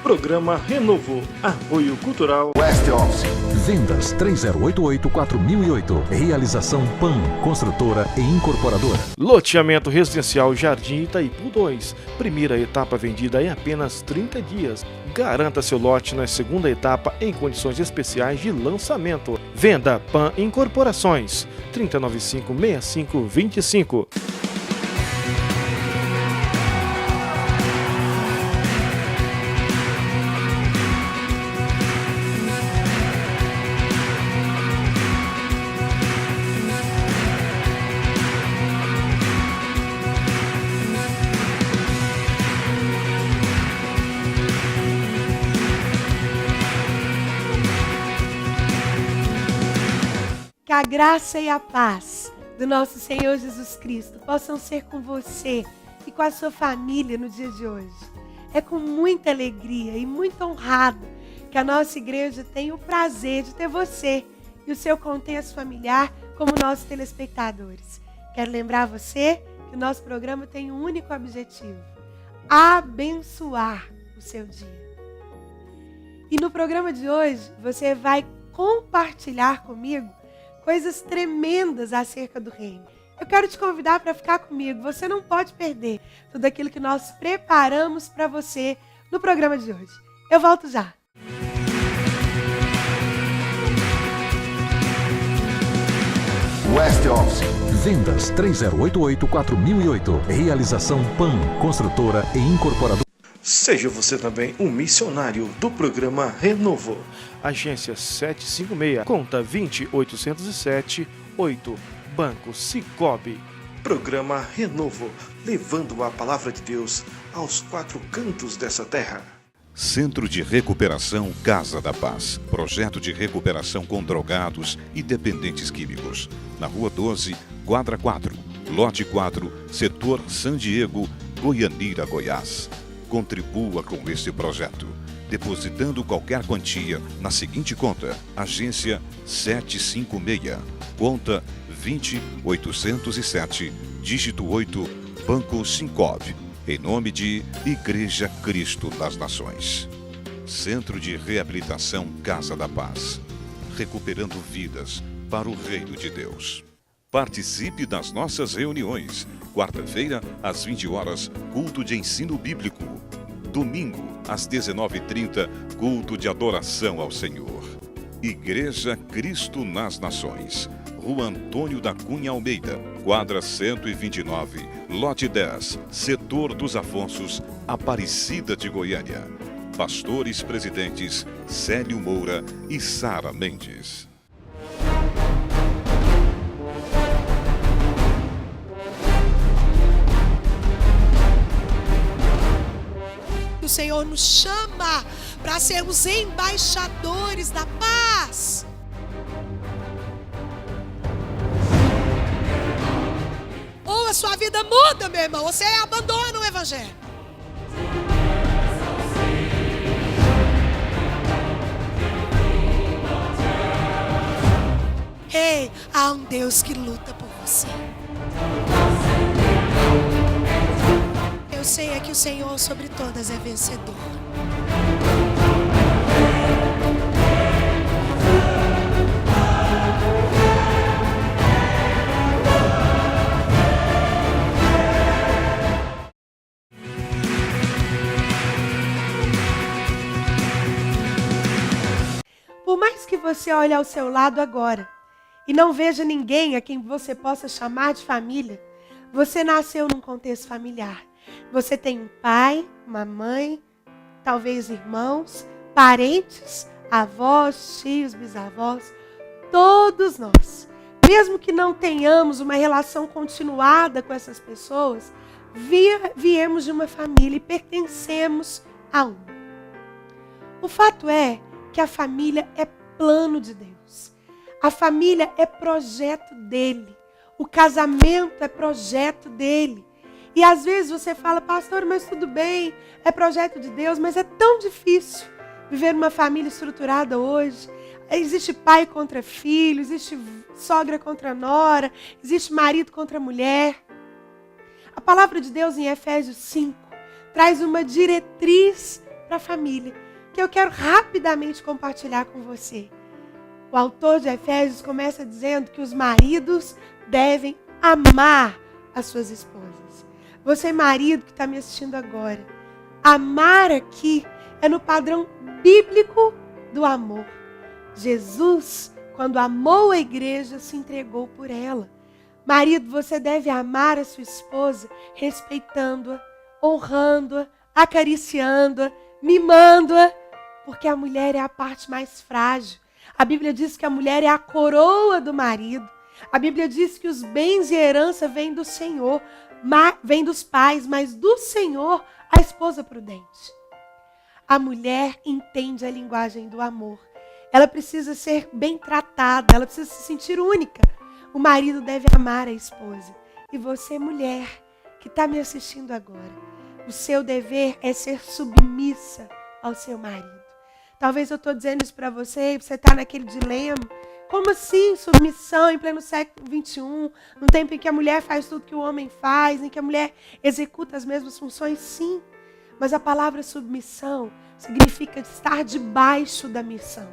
Programa Renovo. Apoio Cultural West Office. Vendas 3088-4008. Realização PAN, construtora e incorporadora. Loteamento Residencial Jardim Itaipu 2. Primeira etapa vendida em apenas 30 dias. Garanta seu lote na segunda etapa em condições especiais de lançamento. Venda PAN Incorporações 3095-6525. Que a graça e a paz do nosso Senhor Jesus Cristo possam ser com você e com a sua família no dia de hoje. É com muita alegria e muito honrado que a nossa igreja tem o prazer de ter você e o seu contexto familiar como nossos telespectadores. Quero lembrar você que o nosso programa tem um único objetivo: abençoar o seu dia. E no programa de hoje você vai compartilhar comigo coisas tremendas acerca do reino. Eu quero te convidar para ficar comigo. Você não pode perder tudo aquilo que nós preparamos para você no programa de hoje. Eu volto já. West Office. Vendas 3088-4008. Realização PAN, construtora e incorporadora. Seja você também um missionário do programa Renovo. Agência 756, conta 20807-8, Banco Sicoob. Programa Renovo, levando a palavra de Deus aos quatro cantos dessa terra. Centro de Recuperação Casa da Paz. Projeto de recuperação com drogados e dependentes químicos. Na Rua 12, Quadra 4, Lote 4, Setor San Diego, Goianira, Goiás. Contribua com este projeto, depositando qualquer quantia na seguinte conta: Agência 756, conta 20807, dígito 8, Banco Sicoob, em nome de Igreja Cristo das Nações. Centro de Reabilitação Casa da Paz, recuperando vidas para o Reino de Deus. Participe das nossas reuniões. Quarta-feira, às 20 horas, culto de ensino bíblico. Domingo, às 19h30, culto de adoração ao Senhor. Igreja Cristo nas Nações. Rua Antônio da Cunha Almeida, quadra 129, lote 10, Setor dos Afonsos, Aparecida de Goiânia. Pastores presidentes Célio Moura e Sara Mendes. O Senhor nos chama para sermos embaixadores da paz. Ou a sua vida muda, meu irmão, ou você abandona o Evangelho. Ei, há um Deus que luta por você. Eu sei é que o Senhor sobre todas é vencedor. Por mais que você olhe ao seu lado agora e não veja ninguém a quem você possa chamar de família, você nasceu num contexto familiar. Você tem um pai, uma mãe, talvez irmãos, parentes, avós, tios, bisavós, todos nós. Mesmo que não tenhamos uma relação continuada com essas pessoas, viemos de uma família e pertencemos a uma. O fato é que a família é plano de Deus. A família é projeto dele. O casamento é projeto dele. E às vezes você fala: pastor, mas tudo bem, é projeto de Deus, mas é tão difícil viver uma família estruturada hoje. Existe pai contra filho, existe sogra contra nora, existe marido contra mulher. A palavra de Deus em Efésios 5 traz uma diretriz para a família, que eu quero rapidamente compartilhar com você. O autor de Efésios começa dizendo que os maridos devem amar as suas esposas. Você, marido que está me assistindo agora, amar aqui é no padrão bíblico do amor. Jesus, quando amou a igreja, se entregou por ela. Marido, você deve amar a sua esposa respeitando-a, honrando-a, acariciando-a, mimando-a, porque a mulher é a parte mais frágil. A Bíblia diz que a mulher é a coroa do marido. A Bíblia diz que os bens e a herança vêm do Senhor, vêm dos pais, mas do Senhor a esposa prudente. A mulher entende a linguagem do amor. Ela precisa ser bem tratada, ela precisa se sentir única. O marido deve amar a esposa. E você, mulher, que está me assistindo agora, o seu dever é ser submissa ao seu marido. Talvez eu estou dizendo isso para você e você está naquele dilema. Como assim submissão em pleno século XXI? Num tempo em que a mulher faz tudo que o homem faz, em que a mulher executa as mesmas funções? Sim. Mas a palavra submissão significa estar debaixo da missão.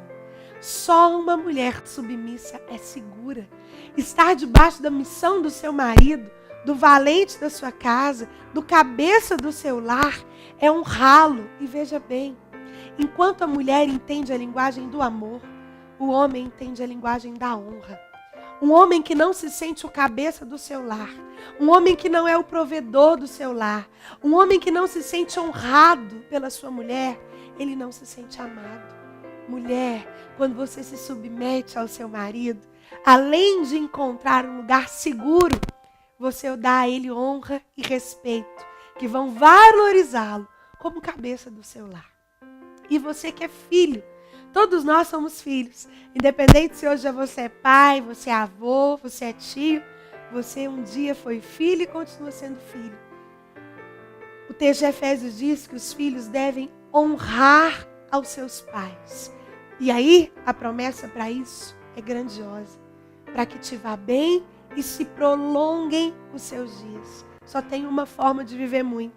Só uma mulher submissa é segura. Estar debaixo da missão do seu marido, do valente da sua casa, do cabeça do seu lar, é honrá-lo. E veja bem, enquanto a mulher entende a linguagem do amor, o homem entende a linguagem da honra. Um homem que não se sente o cabeça do seu lar, um homem que não é o provedor do seu lar, um homem que não se sente honrado pela sua mulher, ele não se sente amado. Mulher, quando você se submete ao seu marido, além de encontrar um lugar seguro, você dá a ele honra e respeito, que vão valorizá-lo como cabeça do seu lar. E você que é filho, todos nós somos filhos. Independente se hoje você é pai, você é avô, você é tio, você um dia foi filho e continua sendo filho. O texto de Efésios diz que os filhos devem honrar aos seus pais. E aí, a promessa para isso é grandiosa. Para que te vá bem e se prolonguem os seus dias. Só tem uma forma de viver muito.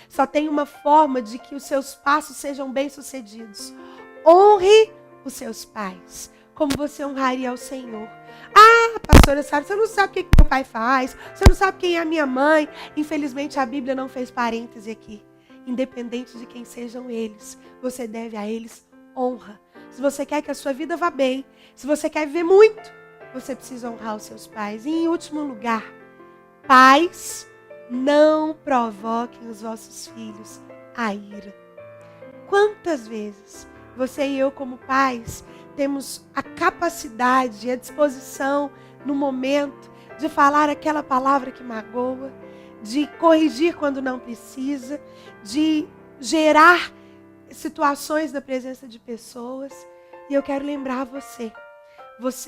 Só tem uma forma de que os seus passos sejam bem-sucedidos. Honre os seus pais, como você honraria ao Senhor. Ah, pastora Sara, você não sabe o que meu pai faz, você não sabe quem é a minha mãe. Infelizmente a Bíblia não fez parêntese aqui. Independente de quem sejam eles, você deve a eles honra. Se você quer que a sua vida vá bem, se você quer viver muito, você precisa honrar os seus pais. E em último lugar, pais, não provoquem os vossos filhos a ira. Quantas vezes você e eu, como pais, temos a capacidade e a disposição no momento de falar aquela palavra que magoa, de corrigir quando não precisa, de gerar situações na presença de pessoas. E eu quero lembrar você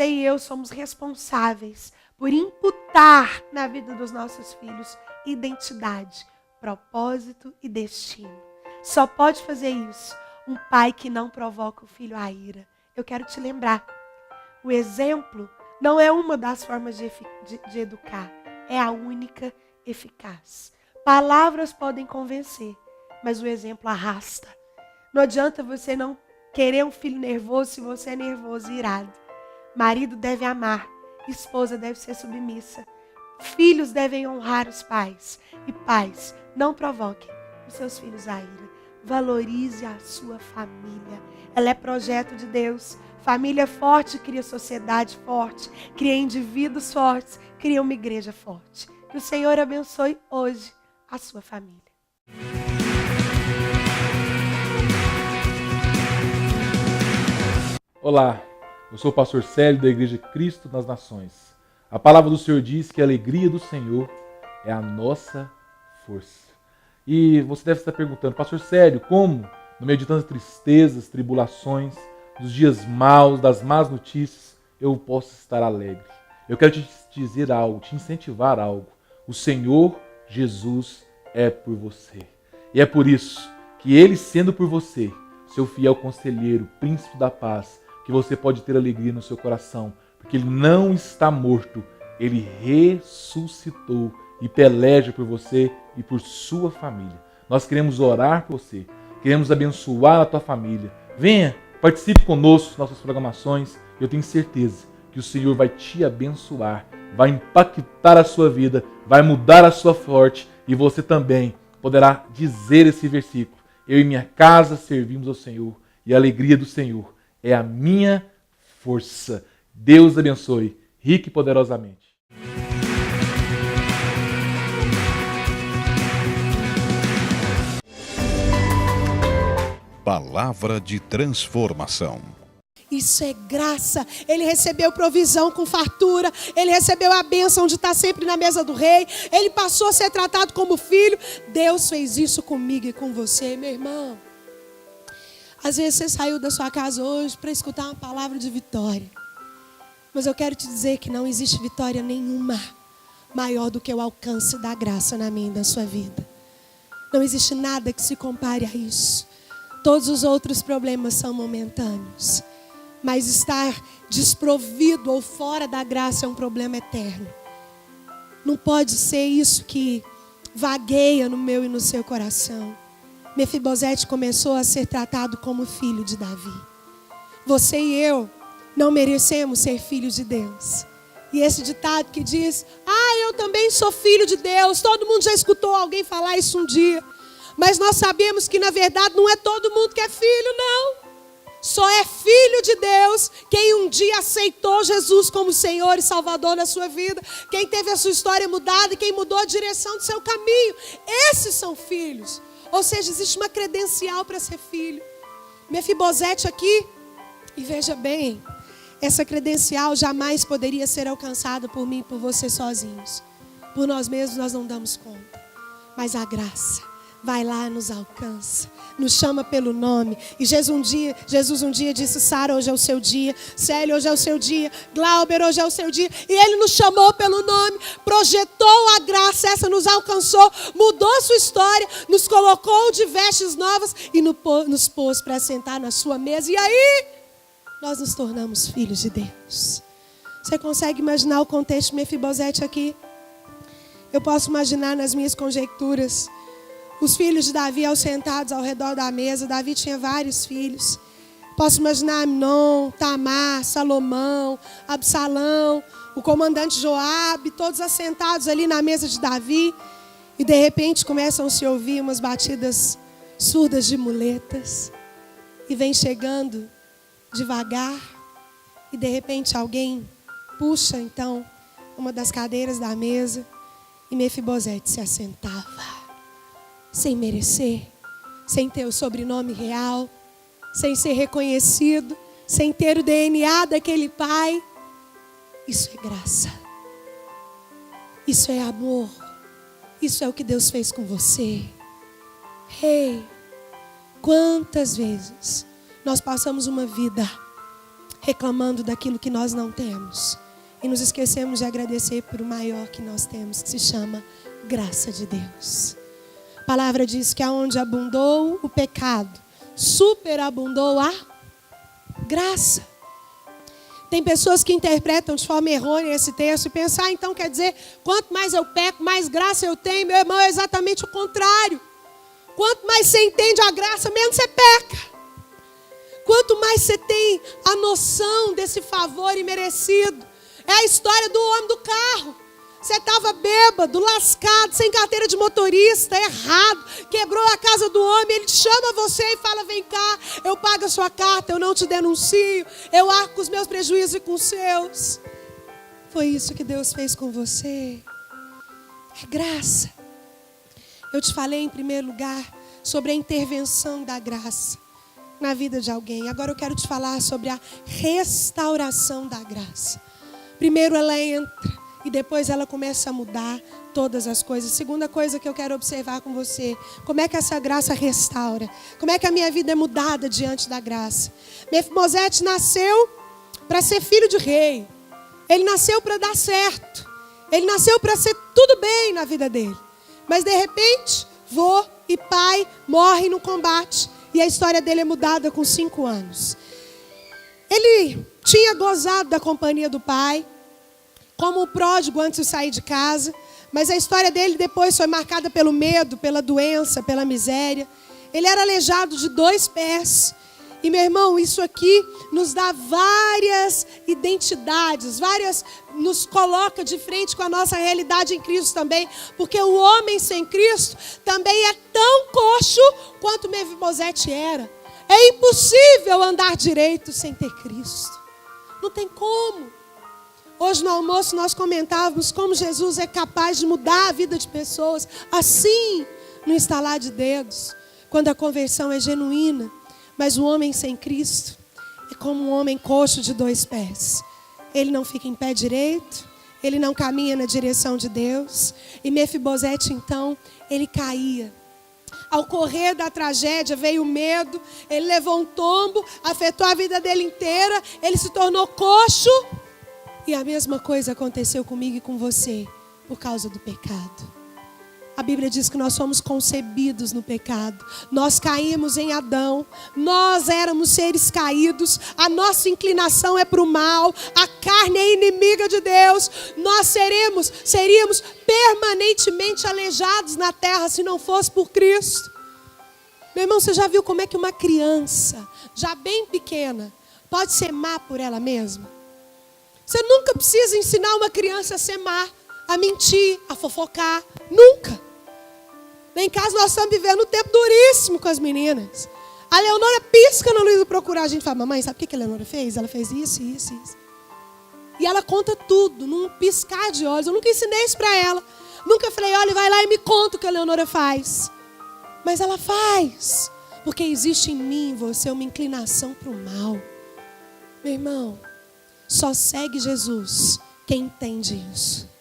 e eu somos responsáveis por imputar na vida dos nossos filhos identidade, propósito e destino. Só pode fazer isso um pai que não provoca o filho à ira. Eu quero te lembrar, o exemplo não é uma das formas de educar, é a única eficaz. Palavras podem convencer, mas o exemplo arrasta. Não adianta você não querer um filho nervoso se você é nervoso e irado. Marido deve amar, esposa deve ser submissa. Filhos devem honrar os pais. E pais, não provoquem os seus filhos à ira. Valorize a sua família. Ela é projeto de Deus. Família forte cria sociedade forte, cria indivíduos fortes, cria uma igreja forte. Que o Senhor abençoe hoje a sua família. Olá, eu sou o pastor Célio da Igreja Cristo nas Nações. A palavra do Senhor diz que a alegria do Senhor é a nossa força. E você deve estar perguntando, pastor Célio, como, no meio de tantas tristezas, tribulações, dos dias maus, das más notícias, eu posso estar alegre? Eu quero te dizer algo, te incentivar algo. O Senhor Jesus é por você. E é por isso que Ele, sendo por você, seu fiel conselheiro, príncipe da paz, que você pode ter alegria no seu coração, porque Ele não está morto, Ele ressuscitou e peleja por você e por sua família. Nós queremos orar por você, Queremos abençoar a tua família. Venha, participe conosco das nossas programações. Eu tenho certeza que o Senhor vai te abençoar, vai impactar a sua vida, vai mudar a sua sorte e você também poderá dizer esse versículo: eu e minha casa servimos ao Senhor e a alegria do Senhor é a minha força. Deus abençoe, rico e poderosamente. Palavra de transformação. Isso é graça. Ele recebeu provisão com fartura. Ele recebeu a bênção de estar sempre na mesa do rei. Ele passou a ser tratado como filho. Deus fez isso comigo e com você, meu irmão. Às vezes você saiu da sua casa hoje para escutar uma palavra de vitória. Mas eu quero te dizer que não existe vitória nenhuma maior do que o alcance da graça na minha e na sua vida. Não existe nada que se compare a isso. Todos os outros problemas são momentâneos. Mas estar desprovido ou fora da graça é um problema eterno. Não pode ser isso que vagueia no meu e no seu coração. Mefibosete começou a ser tratado como filho de Davi. Você e eu não merecemos ser filhos de Deus. E esse ditado que diz: eu também sou filho de Deus. Todo mundo já escutou alguém falar isso um dia. Mas nós sabemos que na verdade não é todo mundo que é filho, não. Só é filho de Deus quem um dia aceitou Jesus como Senhor e Salvador na sua vida. Quem teve a sua história mudada e quem mudou a direção do seu caminho. Esses são filhos. Ou seja, existe uma credencial para ser filho. Mefibosete aqui, e veja bem, essa credencial jamais poderia ser alcançada por mim e por você sozinhos. Por nós mesmos nós não damos conta. Mas a graça vai lá, nos alcança, nos chama pelo nome. E Jesus um dia disse: Sara, hoje é o seu dia. Célio, hoje é o seu dia. Glauber, hoje é o seu dia. E Ele nos chamou pelo nome, projetou a graça, essa nos alcançou, mudou sua história, nos colocou de vestes novas e nos pôs para sentar na sua mesa. E aí, nós nos tornamos filhos de Deus. Você consegue imaginar o contexto de Mefibosete aqui? Eu posso imaginar nas minhas conjecturas os filhos de Davi sentados ao redor da mesa. Davi tinha vários filhos. Posso imaginar Amnon, Tamar, Salomão, Absalão, o comandante Joabe, todos assentados ali na mesa de Davi. E de repente começam a se ouvir umas batidas surdas de muletas. E vem chegando devagar. E de repente alguém puxa então uma das cadeiras da mesa. E Mefibosete se assentava. Sem merecer, sem ter o sobrenome real, sem ser reconhecido, sem ter o DNA daquele pai. Isso é graça. Isso é amor. Isso é o que Deus fez com você. Quantas vezes nós passamos uma vida reclamando daquilo que nós não temos e nos esquecemos de agradecer por o maior que nós temos, que se chama graça de Deus. A palavra diz que aonde abundou o pecado, superabundou a graça. Tem pessoas que interpretam de forma errônea esse texto e pensam: então quer dizer, quanto mais eu peco, mais graça eu tenho. Meu irmão, é exatamente o contrário. Quanto mais você entende a graça, menos você peca. Quanto mais você tem a noção desse favor imerecido. É a história do homem do carro. Você estava bêbado, lascado, sem carteira de motorista, errado, quebrou a casa do homem, ele chama você e fala: vem cá, eu pago a sua carta, eu não te denuncio, eu arco com os meus prejuízos e com os seus. Foi isso que Deus fez com você. É graça. Eu te falei em primeiro lugar sobre a intervenção da graça na vida de alguém. Agora eu quero te falar sobre a restauração da graça. Primeiro ela entra e depois ela começa a mudar todas as coisas. Segunda coisa que eu quero observar com você: como é que essa graça restaura? Como é que a minha vida é mudada diante da graça? Mefibosete nasceu para ser filho de rei. Ele nasceu para dar certo. Ele nasceu para ser tudo bem na vida dele. Mas de repente, vô e pai morrem no combate. E a história dele é mudada com 5 anos. Ele tinha gozado da companhia do pai, como o pródigo antes de sair de casa. Mas a história dele depois foi marcada pelo medo, pela doença, pela miséria. Ele era aleijado de 2 pés. E, meu irmão, isso aqui nos dá várias identidades, nos coloca de frente com a nossa realidade em Cristo também, porque o homem sem Cristo também é tão coxo quanto Mefibosete era. É impossível andar direito sem ter Cristo. Não tem como. Hoje no almoço nós comentávamos como Jesus é capaz de mudar a vida de pessoas, assim, no estalar de dedos, quando a conversão é genuína. Mas o homem sem Cristo é como um homem coxo de 2 pés. Ele não fica em pé direito, ele não caminha na direção de Deus. E Mefibosete, então, ele caía. Ao correr da tragédia veio o medo, ele levou um tombo, afetou a vida dele inteira, ele se tornou coxo. E a mesma coisa aconteceu comigo e com você, por causa do pecado. A Bíblia diz que nós somos concebidos no pecado. Nós caímos em Adão. Nós éramos seres caídos. A nossa inclinação é para o mal. A carne é inimiga de Deus. Nós seríamos permanentemente aleijados na terra se não fosse por Cristo. Meu irmão, você já viu como é que uma criança, já bem pequena, pode ser má por ela mesma? Você nunca precisa ensinar uma criança a ser má, a mentir, a fofocar. Nunca. Lá em casa nós estamos vivendo um tempo duríssimo com as meninas. A Leonora pisca no Luiz procurar a gente e fala: mamãe, sabe o que a Leonora fez? Ela fez isso, isso, isso. E ela conta tudo, num piscar de olhos. Eu nunca ensinei isso para ela. Nunca falei: olha, vai lá e me conta o que a Leonora faz. Mas ela faz. Porque existe em mim, em você, uma inclinação para o mal. Meu irmão, só segue Jesus quem entende isso.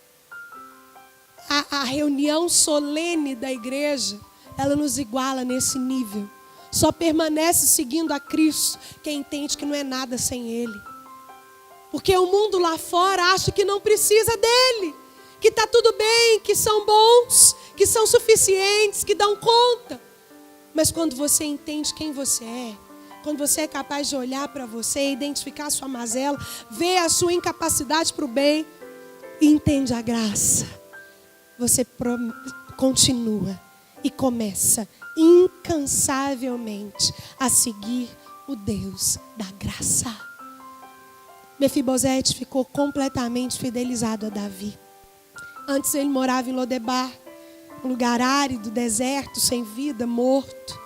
A reunião solene da igreja, ela nos iguala nesse nível. Só permanece seguindo a Cristo quem entende que não é nada sem Ele. Porque o mundo lá fora acha que não precisa dele, que está tudo bem, que são bons, que são suficientes, que dão conta. Mas quando você entende quem você é, quando você é capaz de olhar para você, identificar a sua mazela, ver a sua incapacidade para o bem e entende a graça, você continua e começa incansavelmente a seguir o Deus da graça. Mefibosete ficou completamente fidelizado a Davi. Antes ele morava em Lodebar, um lugar árido, deserto, sem vida, morto.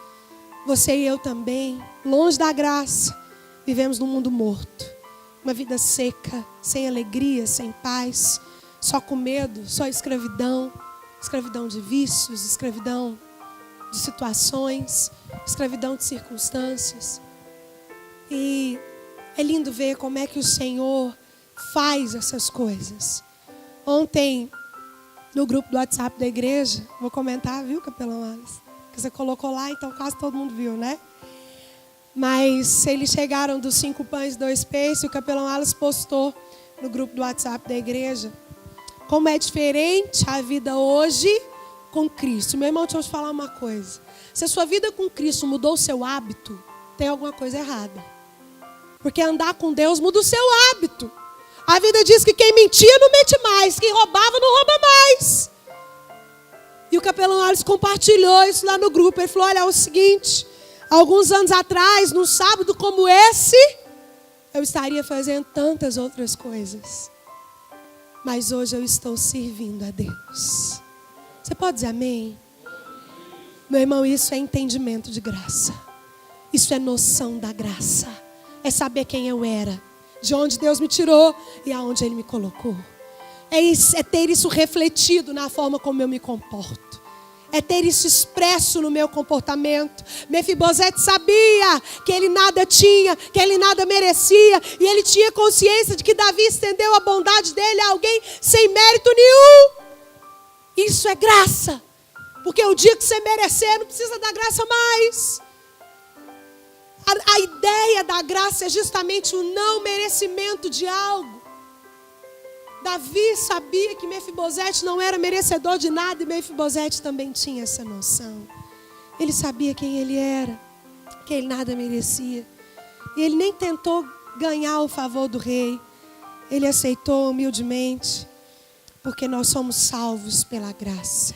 Você e eu também, longe da graça, vivemos num mundo morto. Uma vida seca, sem alegria, sem paz, só com medo, só escravidão. Escravidão de vícios, escravidão de situações, escravidão de circunstâncias. E é lindo ver como é que o Senhor faz essas coisas. Ontem, no grupo do WhatsApp da igreja, vou comentar, viu, Capelão Alice? Que você colocou lá, então quase todo mundo viu, né? Mas eles chegaram dos 5 pães e 2 peixes, e o Capelão Alice postou no grupo do WhatsApp da igreja como é diferente a vida hoje com Cristo. Meu irmão, deixa eu te falar uma coisa. Se a sua vida com Cristo mudou o seu hábito, tem alguma coisa errada. Porque andar com Deus muda o seu hábito. A vida diz que quem mentia não mente mais, quem roubava não rouba mais. E o Capelão Alice compartilhou isso lá no grupo. Ele falou: olha, é o seguinte, alguns anos atrás, num sábado como esse, eu estaria fazendo tantas outras coisas. Mas hoje eu estou servindo a Deus. Você pode dizer amém? Meu irmão, isso é entendimento de graça. Isso é noção da graça. É saber quem eu era, de onde Deus me tirou e aonde Ele me colocou. É ter isso refletido na forma como eu me comporto. É ter isso expresso no meu comportamento. Mefibosete sabia que ele nada tinha, que ele nada merecia. E ele tinha consciência de que Davi estendeu a bondade dele a alguém sem mérito nenhum. Isso é graça. Porque o dia que você merecer, não precisa da graça mais. A ideia da graça é justamente o não merecimento de algo. Davi sabia que Mefibosete não era merecedor de nada, e Mefibosete também tinha essa noção. Ele sabia quem ele era, que ele nada merecia. E ele nem tentou ganhar o favor do rei. Ele aceitou humildemente, porque nós somos salvos pela graça.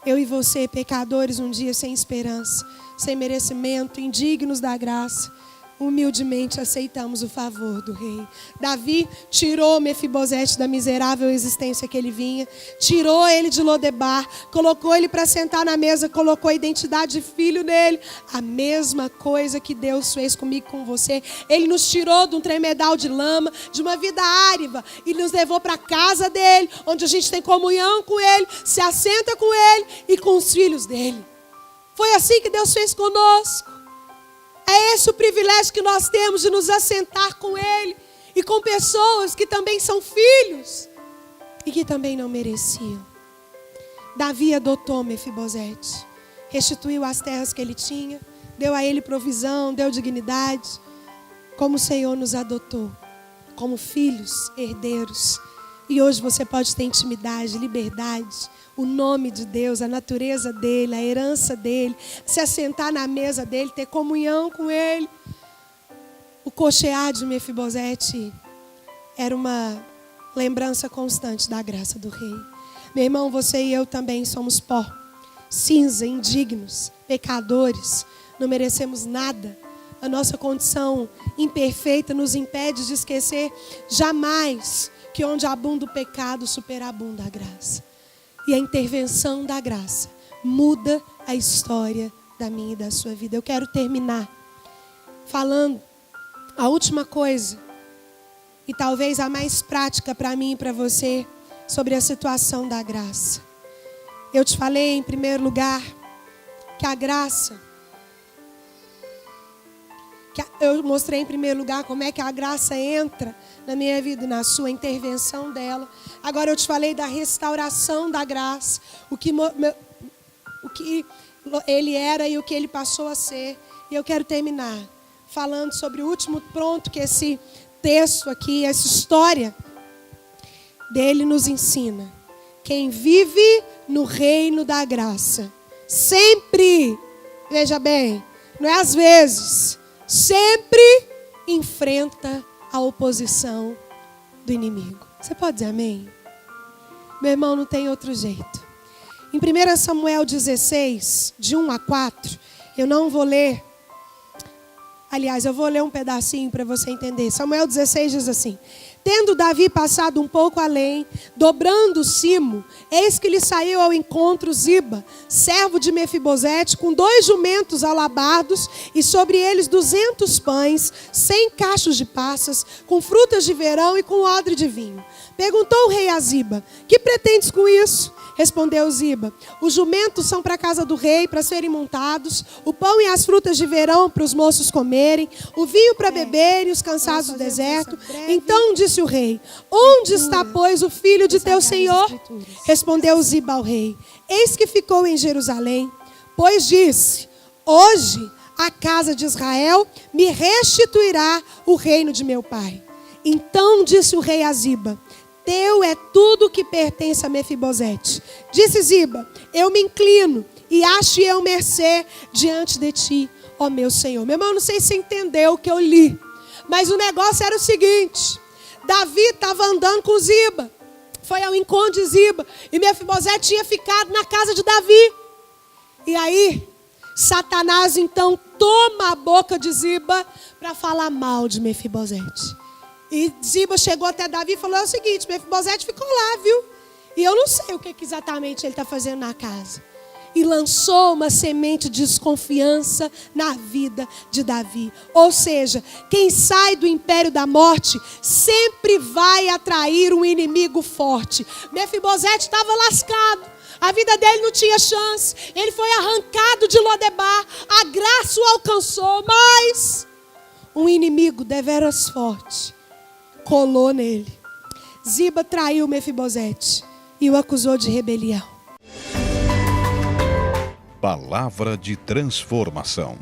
Eu e você, pecadores, um dia sem esperança, sem merecimento, indignos da graça, humildemente aceitamos o favor do rei. Davi tirou Mefibosete da miserável existência que ele vinha, tirou ele de Lodebar, colocou ele para sentar na mesa, colocou a identidade de filho nele. A mesma coisa que Deus fez comigo e com você. Ele nos tirou de um tremedal de lama, de uma vida árida, e nos levou para a casa dele, onde a gente tem comunhão com ele, se assenta com ele e com os filhos dele. Foi assim que Deus fez conosco. É esse o privilégio que nós temos de nos assentar com Ele e com pessoas que também são filhos e que também não mereciam. Davi adotou Mefibosete, restituiu as terras que ele tinha, deu a ele provisão, deu dignidade, como o Senhor nos adotou, como filhos, herdeiros. E hoje você pode ter intimidade, liberdade, o nome de Deus, a natureza dele, a herança dele, se assentar na mesa dele, ter comunhão com ele. O cochear de Mefibosete era uma lembrança constante da graça do rei. Meu irmão, você e eu também somos pó, cinza, indignos, pecadores, não merecemos nada. A nossa condição imperfeita nos impede de esquecer jamais que onde abunda o pecado, superabunda a graça. E a intervenção da graça muda a história da minha e da sua vida. Eu quero terminar falando a última coisa, e talvez a mais prática para mim e para você, sobre a situação da graça. Eu te falei, em primeiro lugar, que a graça... Eu mostrei em primeiro lugar como é que a graça entra na minha vida, na sua intervenção dela. Agora eu te falei da restauração da graça, o que ele era e o que ele passou a ser. E eu quero terminar falando sobre o último ponto que esse texto aqui, essa história dele nos ensina. Quem vive no reino da graça, sempre, veja bem, não é às vezes, sempre enfrenta a oposição do inimigo. Você pode dizer amém? Meu irmão, não tem outro jeito. Em 1 Samuel 16, de 1 a 4, eu não vou ler. Aliás, eu vou ler um pedacinho para você entender. Samuel 16 diz assim: tendo Davi passado um pouco além, dobrando o cimo, eis que lhe saiu ao encontro Ziba, servo de Mefibosete, com 2 jumentos alabardos, e sobre eles 200 pães, 100 cachos de passas, com frutas de verão e com odre de vinho. Perguntou o rei a Ziba: que pretendes com isso? Respondeu Ziba: os jumentos são para a casa do rei, para serem montados, o pão e as frutas de verão para os moços comerem, o vinho para beberem e os cansados do deserto. Então disse o rei: onde está, pois, o filho de teu senhor? Respondeu Ziba ao rei: eis que ficou em Jerusalém, pois disse: hoje a casa de Israel me restituirá o reino de meu pai. Então disse o rei a Ziba: teu é tudo que pertence a Mefibosete. Disse Ziba: eu me inclino e acho eu mercê diante de ti, ó meu Senhor. Meu irmão, não sei se você entendeu o que eu li, mas o negócio era o seguinte: Davi estava andando com Ziba, foi ao encontro de Ziba, e Mefibosete tinha ficado na casa de Davi. E aí, Satanás então toma a boca de Ziba para falar mal de Mefibosete. E Ziba chegou até Davi e falou: é o seguinte, Mefibosete ficou lá, viu? E eu não sei o que exatamente ele está fazendo na casa. E lançou uma semente de desconfiança na vida de Davi. Ou seja, quem sai do império da morte sempre vai atrair um inimigo forte. Mefibosete estava lascado. A vida dele não tinha chance. Ele foi arrancado de Lodebar. A graça o alcançou, mas um inimigo deveras forte colou nele. Ziba traiu Mefibosete e o acusou de rebelião. Palavra de transformação.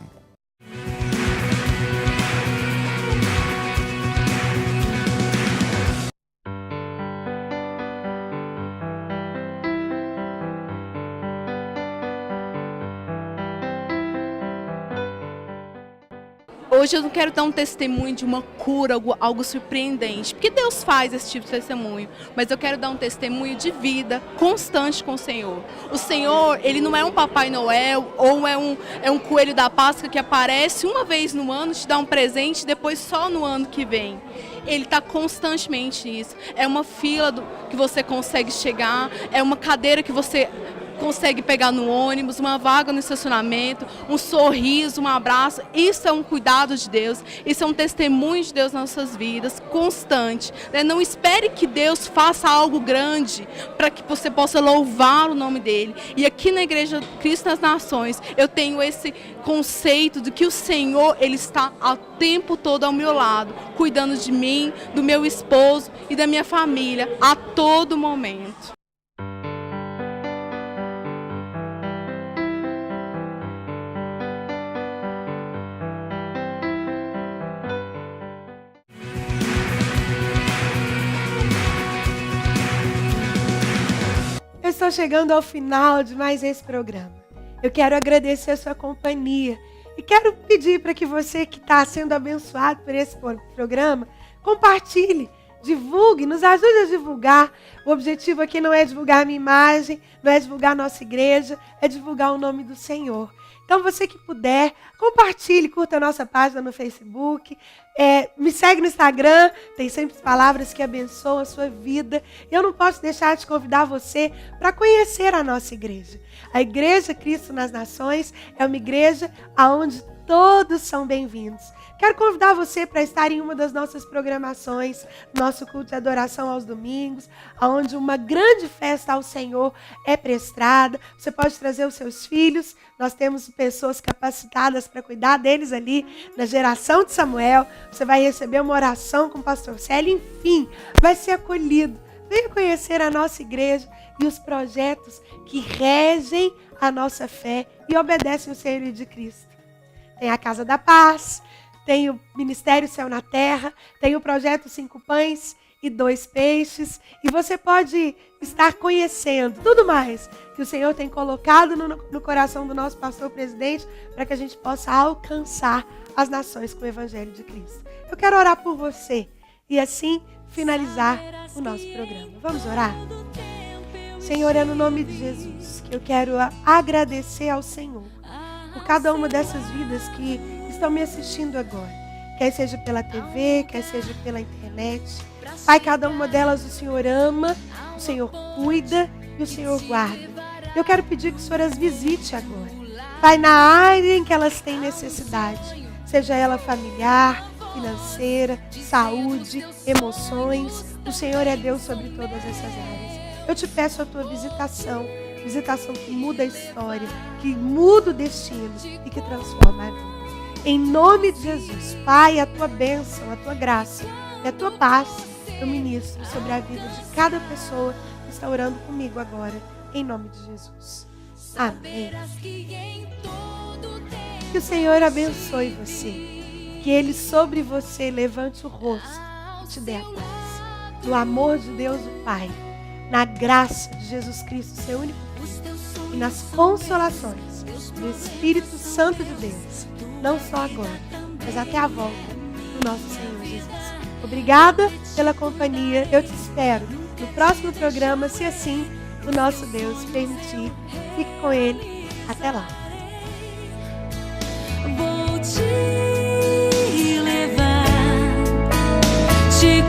Hoje eu não quero dar um testemunho de uma cura, algo surpreendente, porque Deus faz esse tipo de testemunho, mas eu quero dar um testemunho de vida constante com o Senhor. O Senhor, Ele não é um Papai Noel ou é um coelho da Páscoa que aparece uma vez no ano, te dá um presente, depois só no ano que vem. Ele está constantemente nisso. É uma fila que você consegue chegar, é uma cadeira que você consegue pegar no ônibus, uma vaga no estacionamento, um sorriso, um abraço. Isso é um cuidado de Deus, isso é um testemunho de Deus nas nossas vidas, constante. Não espere que Deus faça algo grande para que você possa louvar o nome dEle. E aqui na Igreja Cristo nas Nações, eu tenho esse conceito de que o Senhor, Ele está o tempo todo ao meu lado, cuidando de mim, do meu esposo e da minha família, a todo momento. Eu estou chegando ao final de mais esse programa. Eu quero agradecer a sua companhia e quero pedir para que você que está sendo abençoado por esse programa, compartilhe, divulgue, nos ajude a divulgar. O objetivo aqui não é divulgar a minha imagem, não é divulgar a nossa igreja, é divulgar o nome do Senhor. Então você que puder, compartilhe, curta a nossa página no Facebook, me segue no Instagram, tem sempre palavras que abençoam a sua vida. E eu não posso deixar de convidar você para conhecer a nossa igreja. A Igreja Cristo nas Nações é uma igreja onde todos são bem-vindos. Quero convidar você para estar em uma das nossas programações, nosso culto de adoração aos domingos, onde uma grande festa ao Senhor é prestada. Você pode trazer os seus filhos, nós temos pessoas capacitadas para cuidar deles ali na geração de Samuel. Você vai receber uma oração com o pastor Célio, enfim, vai ser acolhido. Venha conhecer a nossa igreja e os projetos que regem a nossa fé e obedecem o Senhor de Cristo. Tem a Casa da Paz, tem o Ministério Céu na Terra, tem o Projeto 5 Pães e 2 Peixes. E você pode estar conhecendo tudo mais que o Senhor tem colocado no coração do nosso pastor presidente para que a gente possa alcançar as nações com o Evangelho de Cristo. Eu quero orar por você e assim finalizar o nosso programa. Vamos orar? Senhor, é no nome de Jesus que eu quero agradecer ao Senhor por cada uma dessas vidas que estão me assistindo agora. Quer seja pela TV, quer seja pela internet. Pai, cada uma delas o Senhor ama, o Senhor cuida e o Senhor guarda. Eu quero pedir que o Senhor as visite agora. Pai, na área em que elas têm necessidade, seja ela familiar, financeira, saúde, emoções, o Senhor é Deus sobre todas essas áreas. Eu te peço a tua visitação que muda a história, que muda o destino e que transforma a vida. Em nome de Jesus, Pai, a tua bênção, a tua graça e a tua paz eu ministro sobre a vida de cada pessoa que está orando comigo agora, em nome de Jesus. Amém. Que o Senhor abençoe você, que Ele sobre você levante o rosto e te dê a paz. No amor de Deus o Pai, na graça de Jesus Cristo, seu único Filho, e nas consolações do Espírito Santo de Deus, não só agora, mas até a volta do nosso Senhor Jesus. Obrigada pela companhia, eu te espero no próximo programa, se assim o nosso Deus permitir. Fique com Ele, até lá. Vou te levar, te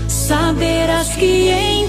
saberás que em